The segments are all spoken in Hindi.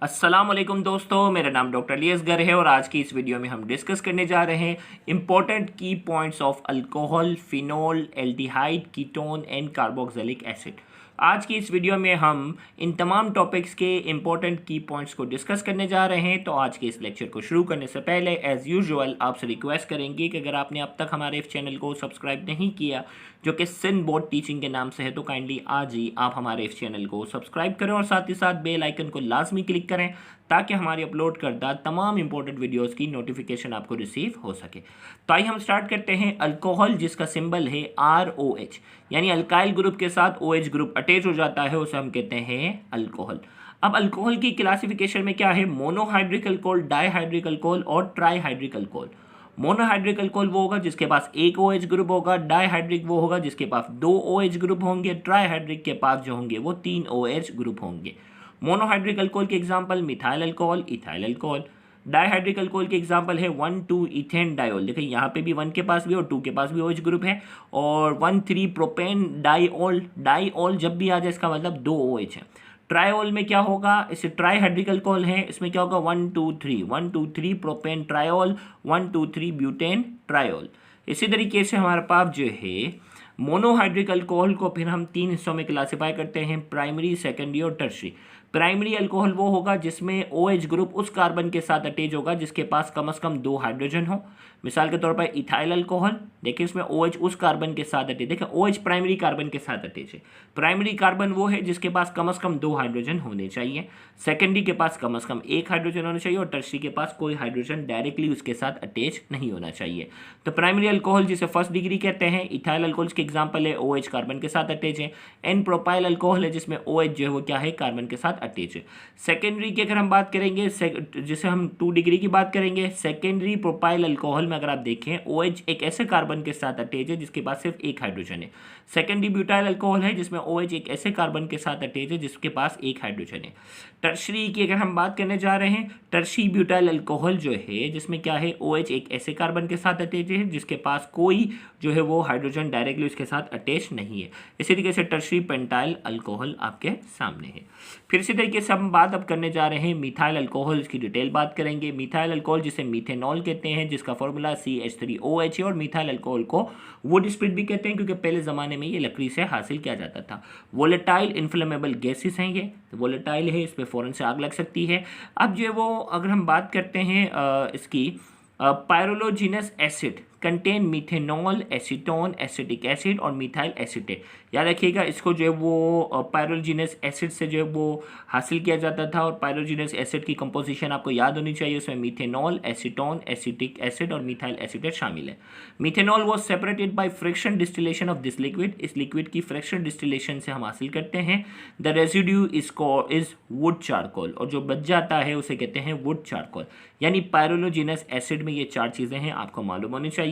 अस्सलाम वालेकुम दोस्तों, मेरा नाम डॉक्टर अली है और आज की इस वीडियो में हम डिस्कस करने जा रहे हैं इंपॉर्टेंट की points of alcohol, phenol, aldehyde, ketone and carboxylic acid. आज की इस वीडियो में हम इन तमाम टॉपिक्स के इंपॉर्टेंट की पॉइंट्स को डिस्कस करने जा रहे हैं। तो आज के इस लेक्चर को शुरू करने से पहले एज़ यूजुअल आपसे रिक्वेस्ट करेंगे कि अगर आपने अब तक हमारे इस चैनल को सब्सक्राइब नहीं किया, जो कि सिंध बोर्ड टीचिंग के नाम से है, तो काइंडली आज ही आप हमारे इस चैनल को सब्सक्राइब करें और साथ ही साथ बेल आइकन को लाजमी क्लिक करें ताकि हमारी अपलोड करदा तमाम इंपॉर्टेंट वीडियोस की नोटिफिकेशन आपको रिसीव हो सके। तो आइए हम स्टार्ट करते हैं। अल्कोहल जिसका सिंबल है ROH, यानी अल्काइल ग्रुप के साथ OH ग्रुप अटैच हो जाता है, उसे हम कहते हैं अल्कोहल। अब अल्कोहल की क्लासिफिकेशन में क्या है, मोनोहाइड्रिक अल्कोहल, डाईहाइड्रिक अल्कोहल और ट्राईहाइड्रिक अल्कोहल। मोनोहाइड्रिक अल्कोहल वो होगा जिसके पास एक OH ग्रुप होगा, डाईहाइड्रिक वो होगा जिसके पास दो OH ग्रुप होंगे, ट्राईहाइड्रिक के पास जो होंगे वो तीन OH ग्रुप होंगे। मोनोहाइड्रिक अल्कोहल के example methyl alcohol, ethyl alcohol. Dihydric alcohol के एग्जांपल है 1,2 इथेन डायोल। देखिए यहाँ पे भी 1 के पास भी और 2 के पास भी OH ग्रुप है। और 1,3 प्रोपेन डाईओल। डाईओल जब भी आ जाए इसका मतलब दो OH है। ट्रायोल में क्या होगा, इसे ट्राईहाइड्रिक अल्कोहल है, इसमें क्या होगा 1,2,3 प्रोपेन ट्रायोल, 1,2,3 ब्यूटेन ट्रायोल। इसी तरीके से हमारे पास जो है मोनोहाइड्रिक अल्कोहल को फिर हम तीन हिस्सों में क्लासिफाई करते हैं, प्राइमरी, सेकेंडरी और टर्शरी। प्राइमरी अल्कोहल वो होगा जिसमें OH ग्रुप उस कार्बन के साथ अटैच होगा जिसके पास कम से कम दो हाइड्रोजन हो। मिसाल के तौर पर इथाइल अल्कोहल, देखिए इसमें OH उस कार्बन के साथ अटैच, देखिए OH प्राइमरी कार्बन के साथ अटैच है। प्राइमरी कार्बन वो है जिसके पास कम से कम दो हाइड्रोजन होने चाहिए, सेकेंडरी के पास कम से कम एक हाइड्रोजन होना चाहिए और टर्शरी के पास कोई हाइड्रोजन डायरेक्टली उसके साथ अटैच नहीं होना चाहिए। तो प्राइमरी अल्कोहल जिसे फर्स्ट डिग्री कहते हैं। इथाइल अल्कोहल के एग्जाम्पल है OH कार्बन के साथ अटैच है। एन प्रोपाइल अल्कोहल है जिसमें OH जो है वो क्या है, कार्बन के साथ अटैच है। सेकेंडरी की अगर हम बात करेंगे, जिसे हम 2 डिग्री की बात करेंगे, सेकेंडरी प्रोपाइल अल्कोहल में अगर आप देखें OH एक ऐसे कार्बन के साथ अटैच है जिसके पास सिर्फ एक हाइड्रोजन है। सेकेंडरी ब्यूटाइल अल्कोहल है जिसमें OH एक ऐसे कार्बन के साथ अटैच है जिसके पास एक हाइड्रोजन है। टर्शरी की अगर हम बात करने जा रहे हैं, टर्शी ब्यूटाइल अल्कोहल जो है जिसमें क्या है, OH एक ऐसे कार्बन के साथ अटैच है जिसके पास कोई जो है वो हाइड्रोजन डायरेक्टली उसके साथ अटैच नहीं है। इसी तरीके से टर्शरी पेंटाइल अल्कोहल आपके सामने है। फिर इसी तरीके से हम बात अब करने जा रहे हैं मिथाइल अल्कोहल की डिटेल बात करेंगे। मिथाइल अल्कोहल जिसे मीथेनॉल कहते हैं जिसका फॉर्मूला CH3OH है और मिथाइल अल्कोहल को वुड स्प्रिट भी कहते हैं क्योंकि पहले ज़माने में ये लकड़ी से हासिल किया जाता था। वोलेटाइल इन्फ्लेमेबल गैसेस हैं, ये वोलेटाइल है, इस पर फ़ौरन से आग लग सकती है। अब जो वो अगर हम बात करते हैं इसकी pyroligneous acid contain methanol, acetone, acetic acid और मिथाइल एसीटेट। याद रखिएगा इसको जो है वो पायरोलोजिनस एसिड से जो है वो हासिल किया जाता था और पायरोलोजिनस एसिड की कंपोजिशन आपको याद होनी चाहिए, उसमें मिथेनॉल, एसीटोन, एसिटिक एसिड और मिथाइल एसीटेट शामिल है। Methanol was separated by friction distillation of this liquid. इस लिक्विड की फ्रिक्शन डिस्टिलेशन से हम हासिल करते हैं। The residue is would charcoal, और जो बच जाता है उसे कहते हैं वुड चारकोल। यानी पायरोलोजिनस एसिड में ये चार चीज़ें हैं, आपको मालूम होनी चाहिए।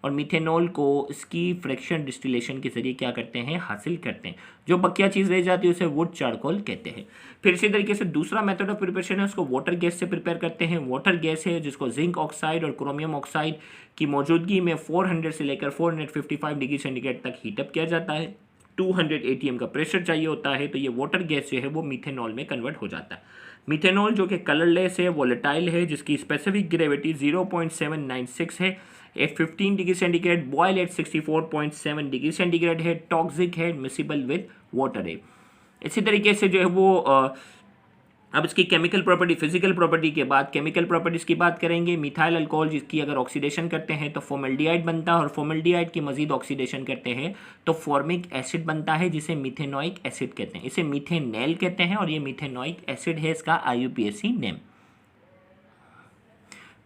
और मिथेनॉल को इसकी फ्रैक्शन डिस्टिलेशन के जरिए क्या करते हैं, हासिल करते हैं। जो बकिया चीज़ रह जाती है उसे वुड चारकोल कहते हैं। फिर इसी तरीके से दूसरा मेथड ऑफ प्रिपरेशन है, उसको वाटर गैस से प्रिपेयर करते हैं। वाटर गैस है जिसको जिंक ऑक्साइड और क्रोमियम ऑक्साइड की मौजूदगी में 400 से लेकर 455 डिग्री सेंटीग्रेड तक हीटअप किया जाता है। 200 ATM का प्रेशर चाहिए होता है, तो ये वाटर गैस जो है वो मिथेनॉल में कन्वर्ट हो जाता है। मिथेनॉल जो कि कलरलेस है, वोलेटाइल है, जिसकी स्पेसिफिक ग्रेविटी 0.796 है, at 15 degree centigrade, boil at 64.7 degree centigrade है, टॉक्सिक है, मिसिबल विद वाटर है। इसी तरीके से जो है वो अब इसकी केमिकल प्रॉपर्टी, फिजिकल प्रॉपर्टी के बाद केमिकल प्रॉपर्टीज़ की बात करेंगे। मिथाइल अल्कोहल जिसकी अगर ऑक्सीडेशन करते हैं तो फॉर्मल्डिहाइड बनता है और फॉर्मल्डिहाइड की मजीद ऑक्सीडेशन करते हैं तो फॉर्मिक एसिड बनता है जिसे मिथेनोइक एसिड कहते हैं। इसे मिथेनेल कहते हैं और ये मिथेनोइक एसिड है, इसका IUPAC नेम।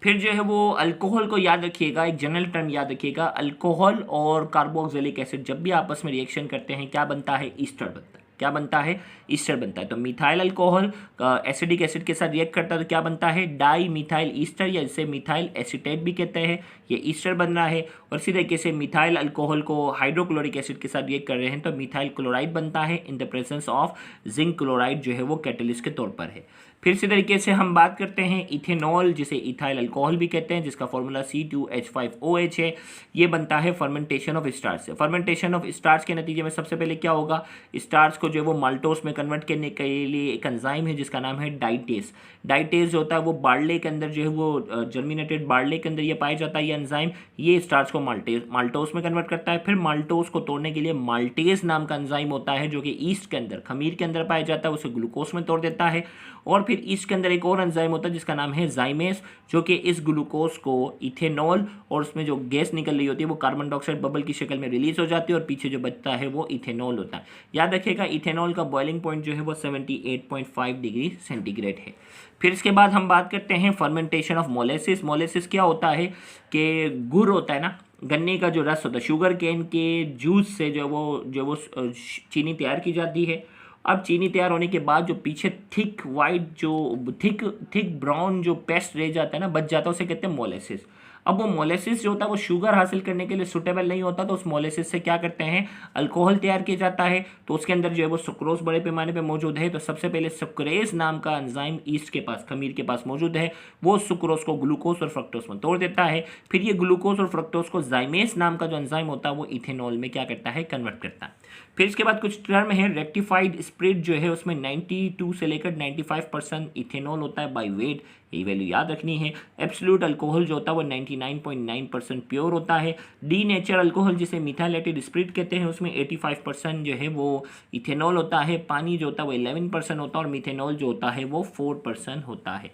फिर जो है वो अल्कोहल को याद रखिएगा, एक जनरल टर्म याद रखिएगा, अल्कोहल और कार्बोक्सिलिक एसिड जब भी आपस में रिएक्शन करते हैं क्या बनता है, ईस्टर बनता है। क्या बनता है, ईस्टर बनता है। तो मिथाइल अल्कोहल एसिडिक एसिड के साथ रिएक्ट करता है तो क्या बनता है, डाई मिथाइल ईस्टर, या इसे मिथाइल एसीटेट भी कहते हैं, ये ईस्टर बन रहा है। और इसी तरीके से मिथाइल अल्कोहल को हाइड्रोक्लोरिक एसिड के साथ रिएक्ट कर रहे हैं तो मिथाइल क्लोराइड बनता है in the presence of zinc chloride जो है वो कैटलिस्ट के तौर पर है। फिर इसी तरीके से हम बात करते हैं इथेनॉल जिसे इथाइल अल्कोहल भी कहते हैं जिसका फॉर्मूला C2H5OH है। ये बनता है फर्मेंटेशन ऑफ स्टार्च से। फर्मेंटेशन ऑफ स्टार्च के नतीजे में सबसे पहले क्या होगा, स्टार्च को को जो है वो माल्टोस में कन्वर्ट करने के लिए एक एंजाइम है जिसका नाम है डाइटेस। डाइटेस जो होता है वो बार्ले के अंदर जो है वो जर्मिनेटेड बार्ले के अंदर ये पाया जाता है ये एंजाइम, ये स्टार्च को माल्टोस में कन्वर्ट करता है। फिर माल्टोस को तोड़ने के लिए माल्टेज नाम का एंजाइम होता है जो कि ईस्ट के अंदर, खमीर के अंदर पाया जाता है, उसे ग्लूकोज में तोड़ देता है। और फिर ईस्ट के अंदर एक और एंजाइम होता है जिसका नाम है जाइमेस, जो कि इस ग्लूकोज को इथेनॉल और उसमें जो गैस निकल रही होती है वो कार्बन डाइऑक्साइड बबल की शक्ल में रिलीज हो जाती है और पीछे जो बचता है वो इथेनॉल होता है। याद रखिएगा इथेनॉल का बॉइलिंग पॉइंट जो है वो 78.5 डिग्री सेंटीग्रेड है। फिर इसके बाद हम बात करते हैं फर्मेंटेशन ऑफ मोलेसिस। मोलेसिस क्या होता है कि गुड़ होता है ना, गन्ने का जो रस होता है, शुगर केन के जूस से जो वो चीनी तैयार की जाती है। अब चीनी तैयार होने के बाद जो पीछे थिक वाइट जो थिक ब्राउन जो पेस्ट रह जाता है ना, बच जाता है, उसे कहते हैं मोलेसिस। अब वो मोलेसिस जो होता है वो शुगर हासिल करने के लिए सुटेबल नहीं होता, तो उस मोलेसिस से क्या करते हैं, अल्कोहल तैयार किया जाता है। तो उसके अंदर जो है वो सुक्रोज बड़े पैमाने पे मौजूद है। तो सबसे पहले सुक्रेज नाम का एंजाइम ईस्ट के पास, खमीर के पास मौजूद है, वो सुक्रोज को ग्लूकोज और फ्रक्टोज में तोड़ देता है। फिर ये ग्लूकोज और फ्रक्टोज को जाइमेस नाम का जो एंजाइम होता है वो इथेनॉल में क्या करता है, कन्वर्ट करता है। फिर इसके बाद कुछ टर्म है, रेक्टिफाइड स्प्रिट जो है उसमें 92 से लेकर 95% इथेनॉल होता है बाय वेट, यही वैल्यू याद रखनी है। एब्सोल्यूट अल्कोहल जो होता है वो 99.9% प्योर होता है। डी नेचर अल्कोहल जिसे मिथाइलेटेड स्पिरिट कहते हैं उसमें 85% जो है वो इथेनॉल होता है। पानी जो होता है वो 11% होता है और मिथेनॉल जो होता है वो 4% होता है।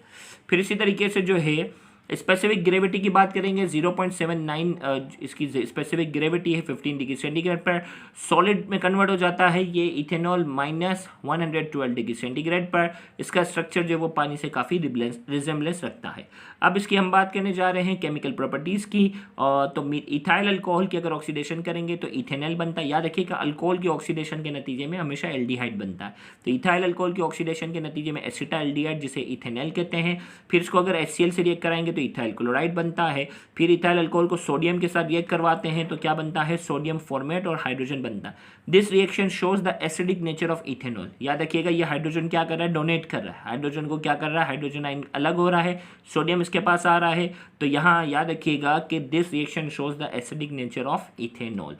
फिर इसी तरीके से जो है स्पेसिफिक ग्रेविटी की बात करेंगे 0.79 इसकी स्पेसिफिक ग्रेविटी है 15 डिग्री सेंटीग्रेड पर। सॉलिड में कन्वर्ट हो जाता है ये इथेनॉल -112 डिग्री सेंटीग्रेड पर। इसका स्ट्रक्चर जो वो पानी से काफ़ी रिजेम्बलेंस रखता है। अब इसकी हम बात करने जा रहे हैं केमिकल प्रॉपर्टीज़ की। तो इथाइल अल्कोहल की अगर ऑक्सीडेशन करेंगे तो इथेनॉल बनता है। याद रखिएगा अल्कोहल की ऑक्सीडेशन के नतीजे में हमेशा एल्डिहाइड बनता है। तो इथाइल अल्कोहल की ऑक्सीडेशन के नतीजे में एसिटाल्डिहाइड जिसे इथेनॉल कहते हैं। फिर इसको अगर HCl से रिएक्ट कराएंगे तो इथाइल क्लोराइड बनता है। फिर इथाइल अल्कोहल को सोडियम के साथ रिएक्ट करवाते हैं तो क्या बनता है, सोडियम फॉर्मेट और हाइड्रोजन बनता है। This reaction shows the acidic nature of ethanol. याद रखिएगा ये हाइड्रोजन क्या कर रहा है, डोनेट कर रहा है, हाइड्रोजन को क्या कर रहा है, हाइड्रोजन आयन अलग हो रहा है, सोडियम इसके पास आ रहा है। तो यहाँ याद रखिएगा कि this reaction shows the acidic nature of ethanol.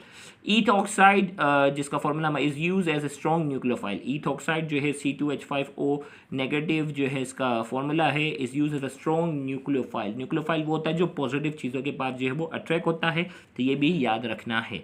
Ethoxide जिसका formula is use as a strong nucleophile. Ethoxide जो है C2H5O नेगेटिव जो है इसका फॉर्मूला है, is use as a strong nucleophile. Nucleophile वो होता है जो पॉजिटिव चीज़ों के पास जो है वो अट्रैक्ट होता है, तो ये भी याद रखना है।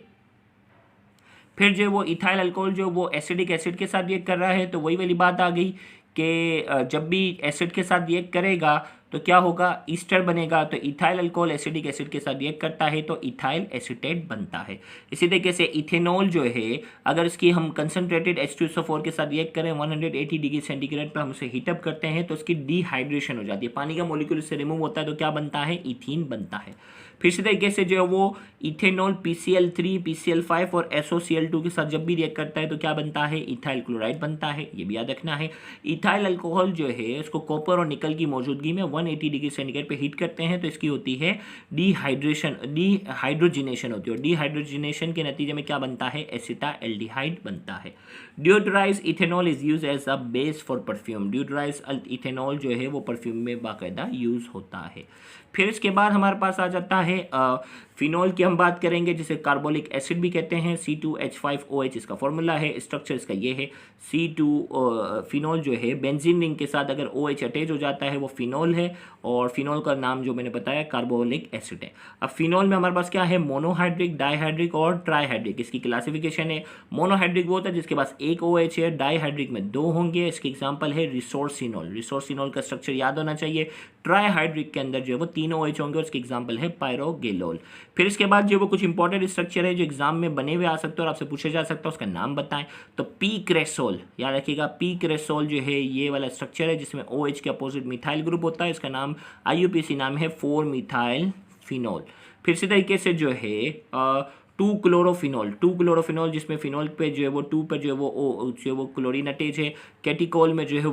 फिर जो वो इथाइल अल्कोहल जो वो एसिडिक एसिड के साथ रिएक्ट कर रहा है, तो वही वाली बात आ गई कि जब भी एसिड के साथ रिएक्ट करेगा तो क्या होगा, ईस्टर बनेगा। तो इथाइल अल्कोहल एसिडिक एसिड के साथ रिएक्ट करता है तो इथाइल एसीटेट बनता है। इसी तरीके से इथेनॉल जो है अगर इसकी हम कंसनट्रेटेड H2SO4 के साथ रिएक्ट करें 180 डिग्री सेंटीग्रेड पर, हम उसे हीटअप करते हैं तो इसकी डिहाइड्रेशन हो जाती है, पानी का मॉलिक्यूल इससे रिमूव होता है तो क्या बनता है, इथीन बनता है। फिर इसी तरीके से जो है वो इथेनॉल PCl3 PCl5 और SOCl2 के साथ जब भी रिएक्ट करता है तो क्या बनता है, इथाइल क्लोराइड बनता है, ये भी याद रखना है। इथाइल अल्कोहल जो है इसको कॉपर और निकल की मौजूदगी में 180 डिग्री सेंटीग्रेड पे हीट करते हैं तो इसकी होती है डिहाइड्रोजिनेशन होती है, और डिहाइड्रोजिनेशन के नतीजे में क्या बनता है, एसिटाल्डिहाइड बनता है। Deodorised ethanol is use as a base for perfume. Deodorised ethanol जो है वो परफ्यूम में बाकायदा यूज होता है। फिर इसके बाद हमारे पास आ जाता है फिनॉल की हम बात करेंगे जिसे कार्बोलिक एसिड भी कहते हैं, C2H5OH इसका फॉर्मूला है। स्ट्रक्चर इसका ये है, फिनॉल जो है बेंजीन रिंग के साथ अगर OH अटैच हो जाता है वो फिनॉल है, और फिनॉल का नाम जो मैंने बताया कार्बोलिक एसिड है। अब फिनॉल में हमारे पास क्या है, मोनोहाइड्रिक, डाईहाइड्रिक और ट्राईहाइड्रिक। इसकी क्लासिफिकेशन है, मोनोहाइड्रिक वो होता है जिसके पास एक OH है, डाईहाइड्रिक में 2 होंगे। इसके एग्जाम्पल है रिसोर्सिनॉल। रिसोर्सिनॉल का स्ट्रक्चर याद होना चाहिए। ट्राईहाइड्रिक के अंदर जो है वो 3 OH होंगे और इसके एग्जाम्पल है पायरोगेलोल। फिर इसके बाद जो वो कुछ इंपॉर्टेंट स्ट्रक्चर है जो एग्जाम में बने हुए आ सकते हैं और आपसे पूछा जा सकता है, उसका नाम बताएं। तो पी-क्रेसोल, याद रखिएगा पी-क्रेसोल जो है ये वाला स्ट्रक्चर है जिसमें OH के अपोजिट मिथाइल ग्रुप होता है। इसका नाम IUPAC नाम है 4-मिथाइल फिनॉल। फिर इसी तरीके से जो है 2-क्लोरोफिनॉल जिसमें फिनॉल पे जो है वो 2 पर जो है वो क्लोरीन अटैच है। कैटिकोल में जो है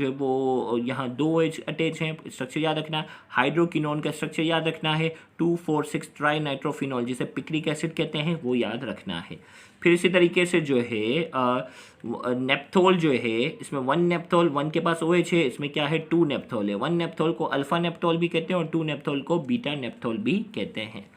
वो यहाँ 2 OH अटैच हैं, स्ट्रक्चर याद रखना है। हाइड्रोकिनोन का स्ट्रक्चर याद रखना है। 2,4,6 ट्राई नाइट्रोफिनॉल जिसे पिक्रिक एसिड कहते हैं वो याद रखना है। फिर इसी तरीके से जो है नेप्थोल जो है इसमें 1 नेप्थोल, 1 के पास OH है, इसमें क्या है 2 नेप्थोल है। 1 नेप्थोल को अल्फा नेप्थोल भी कहते हैं और 2 नेप्थोल को बीटा नेप्थोल भी कहते हैं।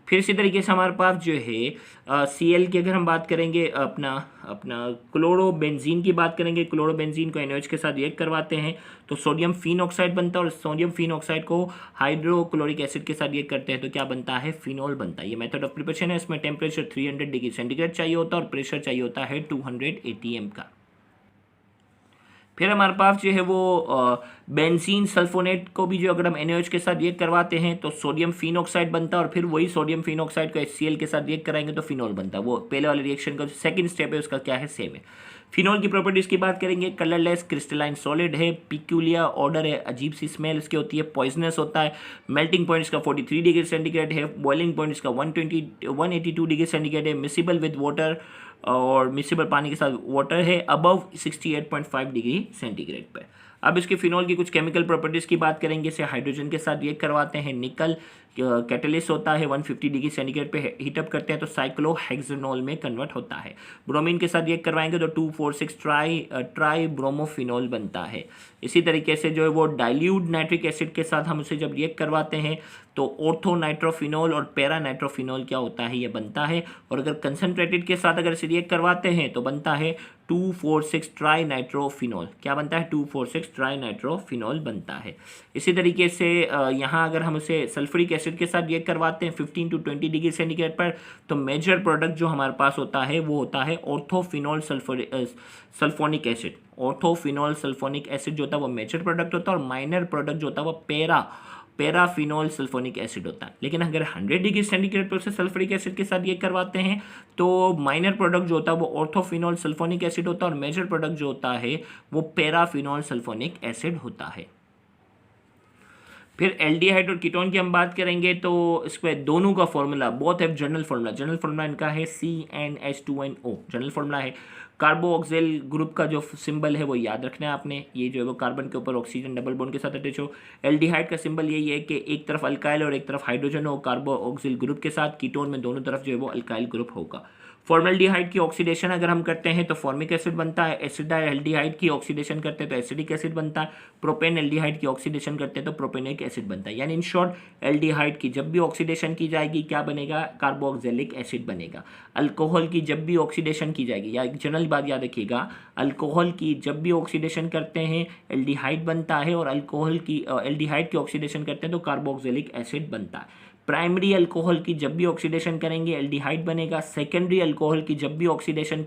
फिर इसी तरीके से हमारे पास जो है Cl की अगर हम बात करेंगे, अपना अपना क्लोरोबेंजीन की बात करेंगे, क्लोरोबेंजीन को NaOH के साथ रिएक्ट करवाते हैं तो सोडियम फिन ऑक्साइड बनता है, और सोडियम फिन ऑक्साइड को हाइड्रोक्लोरिक एसिड के साथ रिएक्ट करते हैं तो क्या बनता है, फिनॉल बनता है। ये मेथड ऑफ प्रिपरेशन है। इसमें टेम्परेचर 300 डिग्री सेंटीग्रेड चाहिए होता है और प्रेशर चाहिए होता है 200 ATM का। फिर हमारे पास जो है वो बेंजीन सल्फोनेट को भी जो अगर हम NaOH के साथ रिएक्ट करवाते हैं तो सोडियम फिन ऑक्साइड बनता है, और फिर वही सोडियम फिन ऑक्साइड को HCl के साथ रिएक्ट कराएंगे तो फिनॉल बनता है। वो पहले वाले रिएक्शन का जो सेकंड स्टेप है उसका क्या है, सेम है। फिनॉल की प्रॉपर्टीज की बात करेंगे, कलरलेस क्रिस्टलाइन सॉलिड है, पिक्यूलियर ऑर्डर है, अजीब सी स्मेल इसकी होती है, पॉइजनस होता है, मेल्टिंग पॉइंट इसका 43 डिग्री सेंटीग्रेड है, बॉइलिंग पॉइंट इसका 182 डिग्री सेंटीग्रेड है, मिसिबल विद वाटर और मिसिबल पानी के साथ वाटर है, अबव 68.5 डिग्री सेंटीग्रेड पर। अब इसके फिनॉल की कुछ केमिकल प्रॉपर्टीज़ की बात करेंगे। इसे हाइड्रोजन के साथ रिएक्ट करवाते हैं, निकल कैटलिस्ट होता है, 150 डिग्री सेंटीग्रेड पे हीटअप करते हैं तो साइक्लोहेक्सेनॉल में कन्वर्ट होता है। ब्रोमीन के साथ रिएक्ट करवाएंगे तो 2,4,6 ट्राई ब्रोमोफिनॉल बनता है। इसी तरीके से जो है वो डाइल्यूट नाइट्रिक एसिड के साथ हम उसे जब रिएक्ट करवाते हैं तो ऑर्थो नाइट्रोफिनॉल और पैरा नाइट्रोफिनॉल क्या होता है, ये बनता है। और अगर कंसनट्रेटेड के साथ अगर इसे रिएक्ट करवाते हैं तो बनता है 2,4,6 ट्राई नाइट्रोफिनॉल। क्या बनता है, 2,4,6 ट्राई नाइट्रोफिनॉल बनता है। इसी तरीके से यहाँ अगर हम उसे सल्फ्यूरिक एसिड के साथ रिएक्ट करवाते हैं 15 to 20 डिग्री सेंटीग्रेड पर तो मेजर प्रोडक्ट जो हमारे पास होता है वो होता है ऑर्थोफिनॉल सल्फोनिक एसिड। ऑर्थोफिनॉल सल्फोनिक एसिड जो होता है वो मेजर प्रोडक्ट होता है, और माइनर प्रोडक्ट जो होता है वो पैराफिनॉल सल्फोनिक एसिड होता है। लेकिन अगर 100 डिग्री सेंटीग्रेड पर उसे सल्फ्यूरिक एसिड के साथ ये करवाते हैं तो माइनर प्रोडक्ट जो होता है वो ऑर्थोफिनॉल सल्फोनिक एसिड होता है, और मेजर प्रोडक्ट जो होता है वो पैराफिनॉल सल्फोनिक एसिड होता है। फिर एल्डिहाइड और कीटोन की हम बात करेंगे तो इसमें दोनों का formula, both have general formula इनका है CnH2nO, जनरल फार्मूला है। कार्बोक्सिल ग्रुप का जो सिंबल है वो याद रखना है आपने, ये जो है वो कार्बन के ऊपर ऑक्सीजन डबल बॉन्ड के साथ अटैच हो। एल्डिहाइड का सिंबल यही है कि एक तरफ अल्काइल और एक तरफ हाइड्रोजन हो कार्बोक्सिल ग्रुप के साथ। कीटोन में दोनों तरफ जो है वो अल्काइल ग्रुप होगा। फॉर्मल्डिहाइड की ऑक्सीडेशन अगर हम करते हैं तो फॉर्मिक एसिड बनता है। एसिडाल्डिहाइड की ऑक्सीडेशन करते हैं तो एसिडिक एसिड बनता है। प्रोपेन एल्डिहाइड की ऑक्सीडेशन करते हैं तो प्रोपेनिक एसिड बनता है। यानी इन शॉर्ट एल्डिहाइड की जब भी ऑक्सीडेशन की जाएगी क्या बनेगा, कार्बोक्सिलिक एसिड बनेगा। अल्कोहल की जब भी ऑक्सीडेशन की जाएगी, या एक जनरल बात याद रखिएगा, अल्कोहल की जब भी ऑक्सीडेशन करते हैं एल्डिहाइड बनता है, और अल्कोहल की एल्डिहाइड की ऑक्सीडेशन करते हैं तो कार्बोक्सिलिक एसिड बनता है। प्राइमरी अल्कोहल की जब भी ऑक्सीडेशन करेंगे एल्डिहाइड बनेगा। सेकेंडरी अल्कोहल की जब भी ऑक्सीडेशन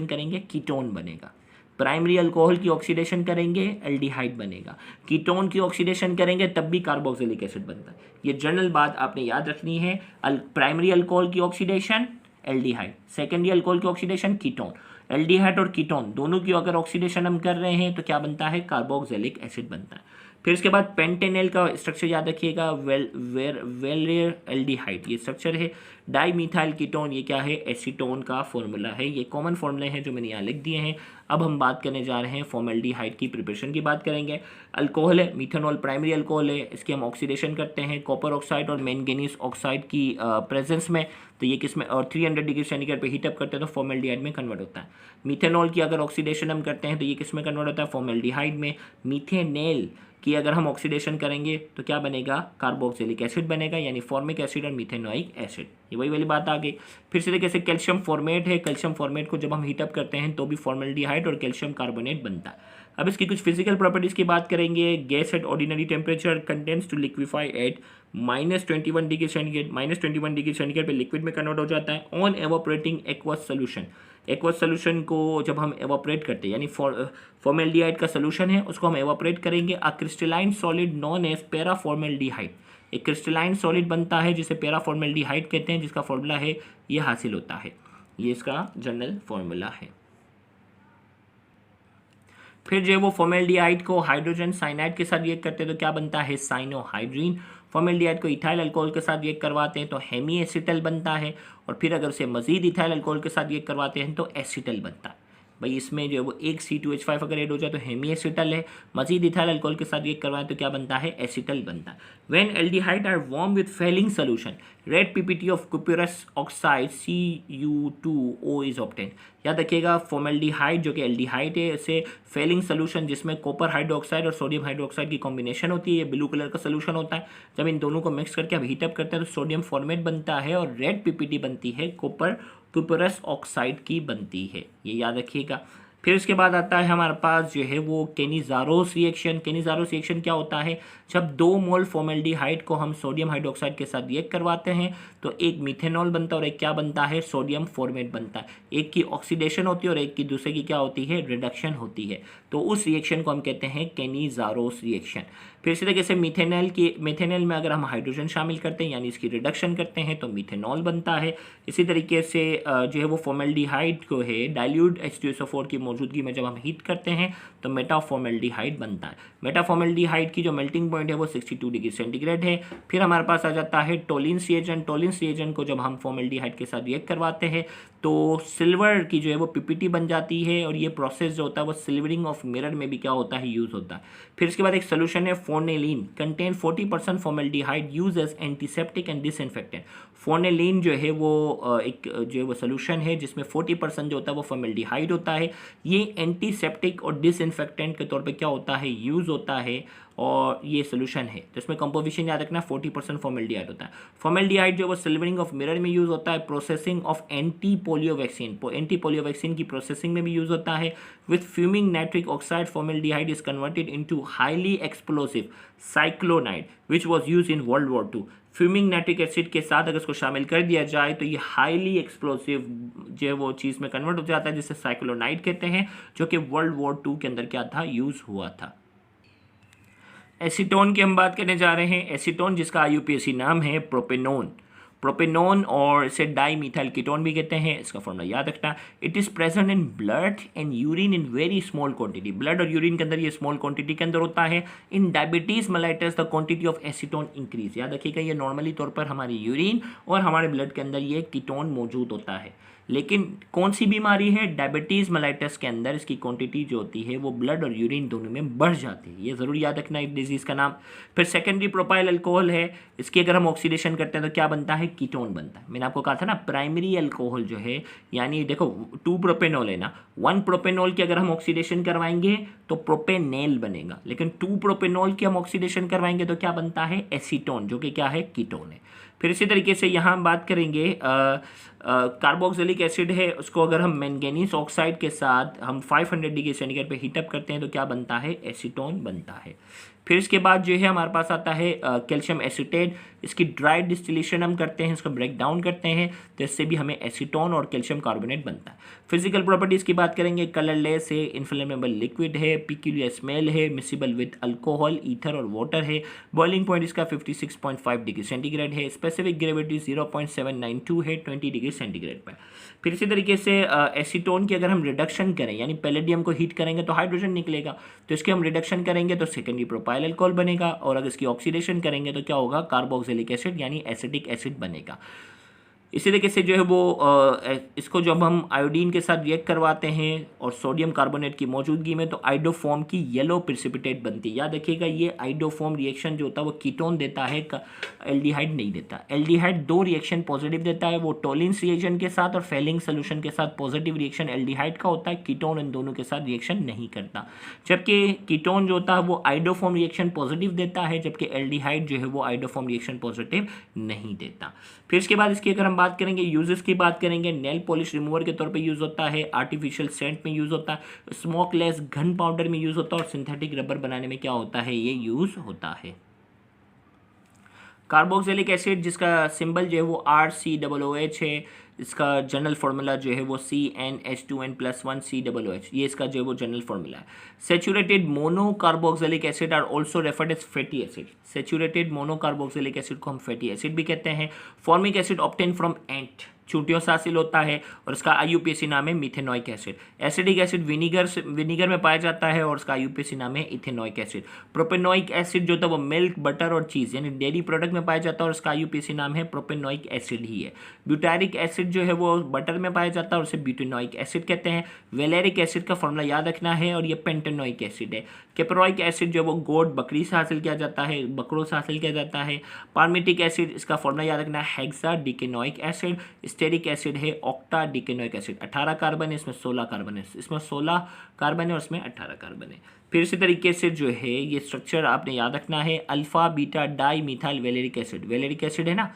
करेंगे कीटोन बनेगा। प्राइमरी अल्कोहल की ऑक्सीडेशन करेंगे एल्डिहाइड बनेगा, कीटोन की ऑक्सीडेशन करेंगे तब भी कार्बोक्सिलिक एसिड बनता है। ये जनरल बात आपने याद रखनी है। प्राइमरी अल्कोहल की ऑक्सीडेशन एल्डिहाइड, सेकेंडरी अल्कोहल की ऑक्सीडेशन कीटोन। एल्डिहाइड और कीटोन दोनों की अगर ऑक्सीडेशन हम कर रहे हैं तो क्या बनता है, कार्बोक्सिलिक एसिड बनता है। फिर इसके बाद पेंटेनल का स्ट्रक्चर याद रखिएगा, वेलेर एल्डिहाइड ये स्ट्रक्चर है। डाईमिथाइल कीटोन ये क्या है, एसीटोन का फॉर्मूला है। ये कॉमन फॉर्मूले हैं जो मैंने यहाँ लिख दिए हैं। अब हम बात करने जा रहे हैं फॉर्मल्डिहाइड की प्रिपरेशन की बात करेंगे। अल्कोहल है, मिथेनॉल प्राइमरी अल्कोहल है, इसकी हम ऑक्सीडेशन करते हैं कॉपर ऑक्साइड और मैंगनीज ऑक्साइड की प्रेजेंस में, तो ये किसमें, और 300 डिग्री सेंटीग्रेड पे हीटअप करते हैं तो फॉर्मल्डिहाइड में कन्वर्ट होता है। मिथेनॉल की अगर ऑक्सीडेशन हम करते हैं तो ये किसमें कन्वर्ट होता है, फॉर्मल्डिहाइड में। मिथेनेल की अगर हम ऑक्सीडेशन करेंगे तो क्या बनेगा, कार्बोक्सिलिक एसिड बनेगा, यानी फॉर्मिक एसिड और मिथेनोइक एसिड। ये वही वाली बात आ गई। फिर से देखिए कैल्शियम फॉर्मेट है, कैल्शियम फॉर्मेट को जब हम हीटअप करते हैं तो भी फॉर्मल्डिहाइड और कैल्शियम कार्बोनेट बनता है। अब इसकी कुछ फिजिकल प्रॉपर्टीज की बात करेंगे। Gas at ordinary temperature condenses to liquefy at -21 degree centigrade पे लिक्विड में कन्वर्ट हो जाता है on evaporating aqueous solution. Aqueous solution को जब हम एवोपरेट करते हैं, यानी फॉर्मल्डिहाइड का सोल्यूशन है उसको हम एवोपरेट करेंगे। A crystalline solid known as paraformaldehyde, एक क्रिस्टलाइन सॉलिड बनता है जिसे पैराफॉर्मल्डिहाइड कहते हैं, जिसका फॉर्मूला है ये हासिल होता है। ये इसका जनरल फॉर्मूला है। फिर जो है वो फॉर्मल्डिहाइड को हाइड्रोजन साइनाइड के साथ रिएक्ट करते हैं तो क्या बनता है, साइनोहाइड्रीन। फॉर्मल्डिहाइड को इथाइल अल्कोहल के साथ रिएक्ट करवाते हैं तो हेमी एसिटल बनता है, और फिर अगर उसे मजीद इथाइल अल्कोहल के साथ रिएक्ट करवाते हैं तो एसिटल बनता है। भाई इसमें जो है वो एक C2H5 अगर ऐड हो जाए तो हेमी एसिटल है। मजीद इथाइल अल्कोहल के साथ रिएक्ट करवाएं तो क्या बनता है, एसिटल बनता है। When aldehyde are warm with Fehling solution, red PPT of cuprous oxide Cu2O is obtain. याद रखिएगा फॉर्मेल्डिहाइड जो कि एल्डिहाइड है, इसे फेलिंग सोल्यूशन जिसमें कॉपर हाइड्रोक्साइड और सोडियम हाइड्रोक्साइड की कॉम्बिनेशन होती है, ये ब्लू कलर का सोल्यूशन होता है। जब इन दोनों को मिक्स करके हम हीटअप करते हैं तो सोडियम फॉर्मेट बनता है और रेड पीपीटी बनती है, कुपरस ऑक्साइड की बनती है, ये याद रखिएगा। फिर उसके बाद आता है हमारे पास जो है वो केनिज़ारोस रिएक्शन। केनिज़ारोस रिएक्शन क्या होता है, जब 2 मोल फॉर्मेल्डिहाइड को हम सोडियम हाइड्रोक्साइड के साथ रिएक्ट करवाते हैं तो एक मिथेनॉल बनता है और एक क्या बनता है, सोडियम फॉर्मेट बनता है। एक की ऑक्सीडेशन होती है और एक की दूसरे की क्या होती है, रिडक्शन होती है। तो उस रिएक्शन को हम कहते हैं केनिज़ारोस रिएक्शन। फिर इसी तरीके से मिथेनॉल में अगर हम हाइड्रोजन शामिल करते हैं यानी इसकी रिडक्शन करते हैं तो मिथेनॉल बनता है। इसी तरीके से जो है वो फॉर्मेल्डिहाइड को है डाइल्यूट H2SO4 की मौजूदगी में जब हम हीट करते हैं तो मेटाफॉर्मेल्डिहाइड बनता है। मेटाफॉर्मेल्डिहाइड की जो मेल्टिंग पॉइंट है वो 62 डिग्री सेंटीग्रेड है। फिर हमारे पास आ जाता है टोलिन्स रिएजेंट। टोलिन्स रिएजेंट को जब हम फॉर्मेल्डिहाइड के साथ रिएक्ट करवाते हैं तो सिल्वर की जो है वो पीपीटी बन जाती है और ये प्रोसेस जो होता है वो सिल्वरिंग ऑफ मिरर में भी क्या होता है, यूज़ होता है। फिर इसके बाद एक सोल्यूशन है formalin, contain 40% formaldehyde, use as antiseptic and disinfectant. Formalin जो है वो एक जो है वो सोल्यूशन है जिसमें 40% जो होता है वो फॉर्मेल्डिहाइड होता है। ये एंटीसेप्टिक और डिसइंफेक्टेंट के तौर पे क्या होता है, यूज़ होता है और ये सोल्यूशन है। तो इसमें कंपोजिशन याद रखना 40% फॉर्मेल्डिहाइड होता है। फॉर्मेल्डिहाइड जो वो सिल्वरिंग ऑफ मिरर में यूज़ होता है, processing of anti polio vaccine की प्रोसेसिंग में भी यूज़ होता है। With fuming nitric oxide formaldehyde is converted into highly explosive cyclonite which was use in World War II। Fuming nitric acid के साथ अगर इसको शामिल कर दिया जाए तो ये हाईली एक्सप्लोसिव जो है वो चीज़ में कन्वर्ट हो जाता है जिसे साइक्लोनाइड कहते हैं, जो कि World War II के अंदर क्या था, यूज़ हुआ था। एसीटोन की हम बात करने जा रहे हैं। एसीटोन जिसका IUPAC नाम है प्रोपेनोन और इसे डाई मिथाइल कीटोन भी कहते हैं। इसका फॉर्मूला याद रखना, it is present in blood and urine in very small quantity. Blood और यूरिन के अंदर ये स्मॉल क्वांटिटी के अंदर होता है। In diabetes mellitus the quantity of acetone increase. याद रखिएगा ये नॉर्मली तौर पर हमारी यूरिन और हमारे ब्लड के अंदर ये कीटोन मौजूद होता है, लेकिन कौन सी बीमारी है, डायबिटीज़ मेलाइटस के अंदर इसकी क्वांटिटी जो होती है वो ब्लड और यूरिन दोनों में बढ़ जाती है। ये ज़रूर याद रखना इस डिजीज़ का नाम। फिर सेकेंडरी प्रोपाइल अल्कोहल है, इसकी अगर हम ऑक्सीडेशन करते हैं तो क्या बनता है, कीटोन बनता है। मैंने आपको कहा था ना प्राइमरी अल्कोहल जो है यानी देखो 2 प्रोपेनॉल है ना, 1 प्रोपेनॉल की अगर हम ऑक्सीडेशन करवाएंगे तो प्रोपेनेल बनेगा, लेकिन 2 प्रोपेनॉल की हम ऑक्सीडेशन करवाएंगे तो क्या बनता है, एसीटोन, जो कि क्या है, कीटोन है। फिर इसी तरीके से यहाँ हम बात करेंगे कार्बोक्सिलिक एसिड है, उसको अगर हम मैंगनीज ऑक्साइड के साथ हम 500 डिग्री सेंटीग्रेड पे हीटअप करते हैं तो क्या बनता है, एसीटोन बनता है। फिर इसके बाद जो है हमारे पास आता है कैल्शियम एसीटेट। इसकी ड्राई डिस्टिलेशन हम करते हैं, इसको ब्रेक डाउन करते हैं तो इससे भी हमें एसीटोन और कैल्शियम कार्बोनेट बनता है। फिजिकल प्रॉपर्टीज़ की बात करेंगे, कलरलेस है, इन्फ्लेमेबल लिक्विड है, पिक्यूलियर स्मेल है, मिसिबल विद अल्कोहल, ईथर और वाटर है। बॉइलिंग पॉइंट इसका 56.5 डिग्री सेंटीग्रेड है। स्पेसिफिक ग्रेविटी 0.792 है 20 डिग्री सेंटीग्रेड पर। फिर इसी तरीके से एसीटोन की अगर हम रिडक्शन करें यानी पैलेडियम को हीट करेंगे तो हाइड्रोजन निकलेगा, तो इसके हम रिडक्शन करेंगे तो सेकेंडरी प्रोपाइल अल्कोहल बनेगा, और अगर इसकी ऑक्सीडेशन करेंगे तो क्या होगा, कार्बोक्सिलिक एसिड यानी एसिटिक एसिड बनेगा। इसी तरीके से जो है वो इसको जब हम आयोडीन के साथ रिएक्ट करवाते हैं और सोडियम कार्बोनेट की मौजूदगी में तो आइडोफॉर्म की येलो प्रिसिपिटेट बनती है। याद रखिएगा ये आइडोफॉर्म रिएक्शन जो होता है वो कीटोन देता है, एल्डिहाइड नहीं देता। एल्डिहाइड 2 रिएक्शन पॉजिटिव देता है, वो टोलिन्स रिएक्शन के साथ और फेलिंग सोल्यूशन के साथ पॉजिटिव रिएक्शन एल्डिहाइड का होता है, कीटोन इन दोनों के साथ रिएक्शन नहीं करता। जबकि कीटोन जो होता है वो आइडोफॉर्म रिएक्शन पॉजिटिव देता है, जबकि एल्डिहाइड जो है वो आइडोफॉर्म रिएक्शन पॉजिटिव नहीं देता। फिर इसके बाद इसकी अगर हम बात करेंगे, यूजेस की बात करेंगे, नेल पॉलिश रिमूवर के तौर पे यूज़ होता है, आर्टिफिशियल सेंट में यूज़ होता है, स्मोकलेस गन पाउडर में यूज़ होता है और सिंथेटिक रबर बनाने में क्या होता है, ये यूज़ होता है। कार्बोक्सिलिक एसिड जिसका सिंबल जो है वो RCOOH है, इसका जनरल फार्मूला जो है वो CnH2n+1COOH, ये इसका जो है वो जनरल फार्मूला है। Saturated mono carboxylic acid are also referred as fatty acid. Saturated mono carboxylic acid को हम फैटी एसिड भी कहते हैं। Formic acid obtain from ant, चूंटियों से हासिल होता है और इसका IUPAC नाम है methanoic acid. Acidic acid vinegar में पाया जाता है और उसका IUPAC नाम है इथेनोइक एसिड। प्रोपेनोइक एसिड जो था वो मिल्क, बटर और चीज़ यानी डेयरी प्रोडक्ट में पाया जाता है और उसका IUPAC नाम है प्रोपेनोइक एसिड ही है। ब्यूटारिक एसिड जो है वो बटर में पाया जाता है और उसे ब्यूटेनोइक एसिड कहते हैं। वेलेरिक एसिड का फॉर्मूला याद रखना है और ये पेंटेनोइक एसिड है। कैप्रोइक एसिड जो वो गोट, बकरी से हासिल किया जाता है, बकरों से हासिल किया जाता है। पार्मिटिक एसिड, इसका फॉर्मूला याद रखना है हेक्सा डिकेनोइक एसिड। स्टेरिक एसिड है ऑक्टा डिकेनोइक एसिड। 18 कार्बन है, इसमें 16 कार्बन है, इसमें 16 कार्बन है और इसमें 18 कार्बन है। फिर इसी तरीके से जो है ये स्ट्रक्चर आपने याद रखना है, alpha beta dimethyl valeric acid. Valeric acid है ना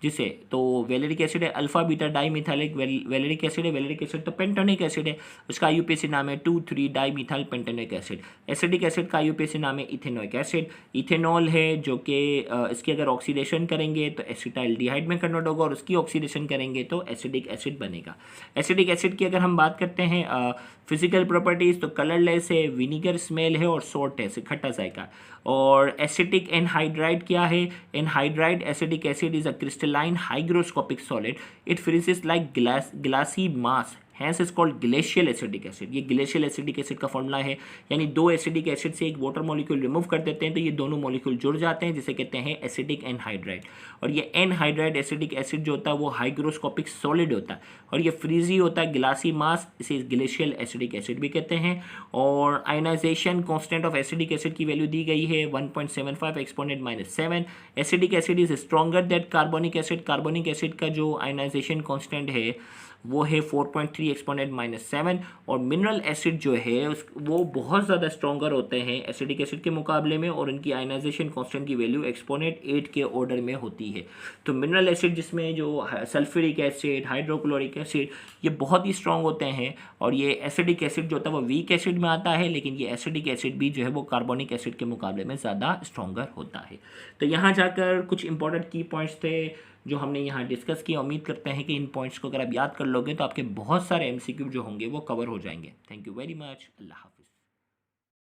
जिसे, तो वेलेरिक एसिड है, alpha beta dimethylic valeric acid है। वेलेरिक एसिड तो पेंटोनिक एसिड है, उसका IUPAC नाम है 2,3 dimethyl pentanoic acid. Acidic acid का IUPAC नाम है इथेनोइक एसिड। इथेनॉल है जो कि इसकी अगर ऑक्सीडेशन करेंगे तो एसिटाइलडिहाइड में कन्वर्ट होगा और उसकी ऑक्सीडेशन करेंगे तो एसिडिक एसिड बनेगा। एसिडिक एसिड की अगर हम बात करते हैं फिजिकल प्रॉपर्टीज़ तो कलरलेस है, विनीगर स्मेल है और सोर्ट है, खट्टा जायका। और एसिटिक एनहाइड्राइड क्या है? Anhydride acetic acid is a crystalline hygroscopic solid, it freezes like glassy mass, hence is called glacial acetic acid. ये ग्लेशियल एसिडिक एसिड का फॉर्मूला है, यानी दो एसिडिक एसिड से एक वाटर मॉलिक्यूल रिमूव कर देते हैं तो ये दोनों मॉलिक्यूल जुड़ जाते हैं, जिसे कहते हैं एसिडिक एनहाइड्राइड। और ये एनहाइड्राइड एसिडिक एसिड जो होता है वो हाइग्रोस्कोपिक सॉलिड होता है और ये फ्रीजी होता है, ग्लासी मास, इसे ग्लेशियल एसिडिक एसिड भी कहते हैं। और ionization constant of acetic acid की वैल्यू दी गई है 1.75 exponent -7। Acetic acid is stronger that carbonic acid. Carbonic acid का जो आयनाइजेशन कांस्टेंट है वो है 4.3 एक्सपोनेंट -7। और मिनरल एसिड जो है वो बहुत ज़्यादा स्ट्रॉन्गर होते हैं एसिडिक एसिड के मुकाबले में और इनकी आयनाइजेशन कांस्टेंट की वैल्यू एक्सपोनेंट 8 के ऑर्डर में होती है। तो मिनरल एसिड जिसमें जो सल्फ्यूरिक एसिड, हाइड्रोक्लोरिक एसिड, ये बहुत ही स्ट्रॉन्ग होते हैं। और ये एसिडिक एसिड जो होता है वो वीक एसिड में आता है, लेकिन ये एसिडिक एसिड भी जो है वो कार्बोनिक एसिड के मुकाबले में ज़्यादा स्ट्रॉन्गर होता है। तो यहाँ जाकर कुछ इंपॉर्टेंट की पॉइंट्स थे जो हमने यहाँ डिस्कस किया। उम्मीद करते हैं कि इन पॉइंट्स को अगर आप याद कर लोगे तो आपके बहुत सारे MCQ जो होंगे वो कवर हो जाएंगे। Thank you very much. अल्लाह हाफिज़।